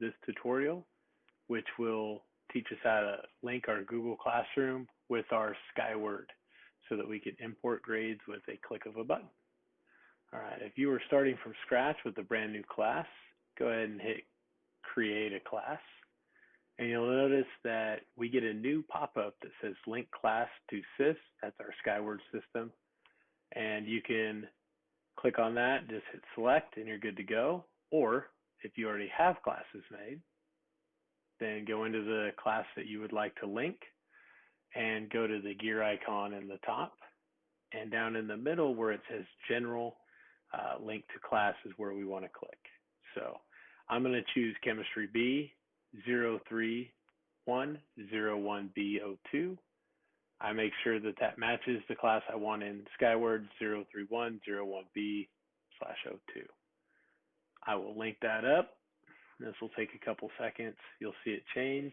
this tutorial, which will teach us how to link our Google Classroom with our Skyward so that we can import grades with a click of a button. All right, if you are starting from scratch with a brand new class, go ahead and hit create a class. And you'll notice that we get a new pop-up that says link class to SIS. That's our Skyward system. And you can click on that, just hit select, and you're good to go. Or if you already have classes made, then go into the class that you would like to link and go to the gear icon in the top. And down in the middle where it says general, link to class is where we want to click. So I'm going to choose Chemistry B 03101B02. I make sure that that matches the class I want in Skyward 03101B/02. I will link that up. This will take a couple seconds. You'll see it change,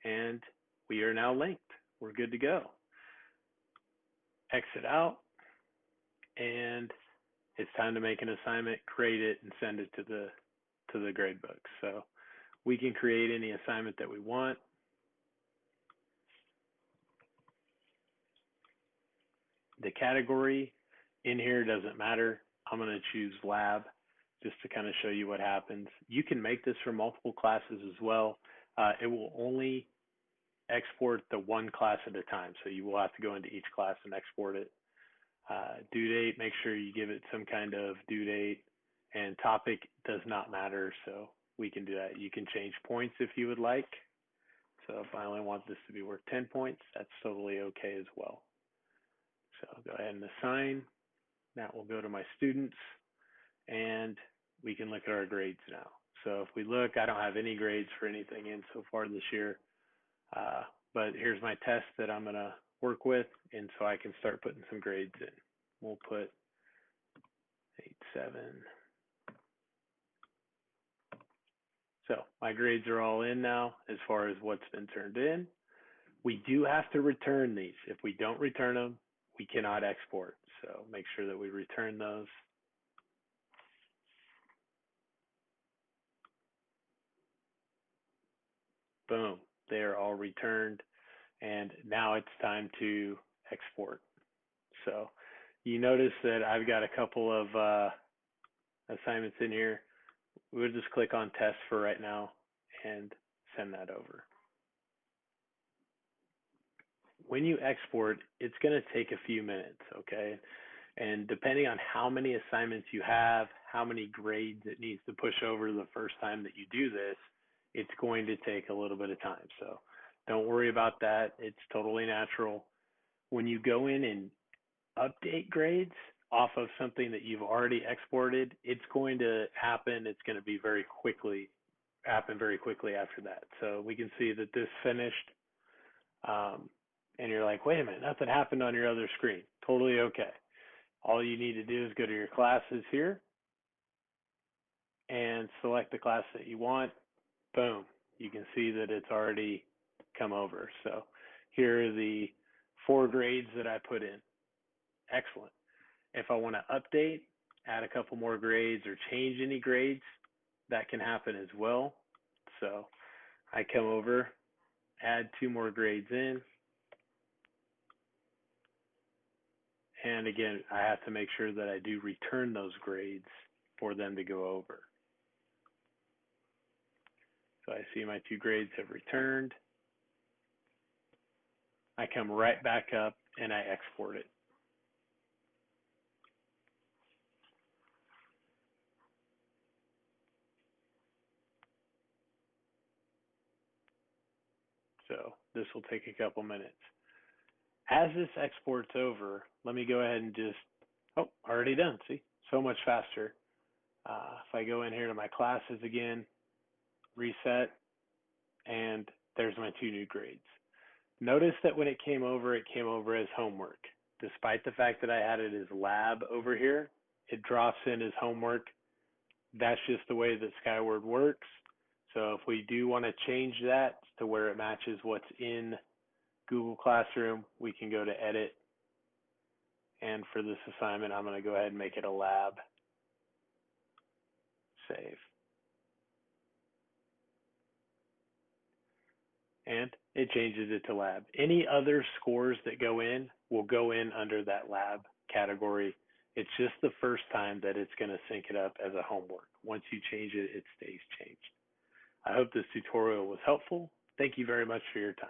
and we are now linked. We're good to go. Exit out, and it's time to make an assignment, create it, and send it to the gradebook. So we can create any assignment that we want. The category in here doesn't matter. I'm going to choose lab just to kind of show you what happens. You can make this for multiple classes as well. It will only export the one class at a time. So you will have to go into each class and export it. Due date, make sure you give it some kind of due date, and topic does not matter. So we can do that. You can change points if you would like. So if I only want this to be worth 10 points, that's totally okay as well. So go ahead and assign. That will go to my students, and we can look at our grades now. So if we look, I don't have any grades for anything in so far this year, but here's my test that I'm going to work with, and so I can start putting some grades in. We'll put 8, 7. So my grades are all in now as far as what's been turned in. We do have to return these. If we don't return them, we cannot export. So make sure that we return those. Boom, they are all returned. And now it's time to export. So you notice that I've got a couple of assignments in here. We'll just click on test for right now and send that over. When you export, it's going to take a few minutes, okay? And depending on how many assignments you have, how many grades it needs to push over the first time that you do this, it's going to take a little bit of time. So don't worry about that. It's totally natural. When you go in and update grades off of something that you've already exported, it's going to happen. It's going to be happen very quickly after that. So we can see that this finished. And you're like, wait a minute, nothing happened on your other screen. Totally okay. All you need to do is go to your classes here and select the class that you want. Boom. You can see that it's already come over. So here are the 4 grades that I put in. Excellent. If I want to update, add a couple more grades, or change any grades, that can happen as well. So I come over, add 2 more grades in. And again, I have to make sure that I do return those grades for them to go over. So I see my 2 grades have returned. I come right back up and I export it. So this will take a couple minutes. As this exports over, let me go ahead and just, already done, see? So much faster. If I go in here to my classes again, reset, and there's my 2 new grades. Notice that when it came over as homework. Despite the fact that I had it as lab over here, it drops in as homework. That's just the way that Skyward works. So if we do want to change that to where it matches what's in Google Classroom, we can go to edit. And for this assignment, I'm going to go ahead and make it a lab. Save. and it changes it to lab. Any other scores that go in will go in under that lab category. It's just the first time that it's going to sync it up as a homework. Once you change it, it stays changed. I hope this tutorial was helpful. Thank you very much for your time.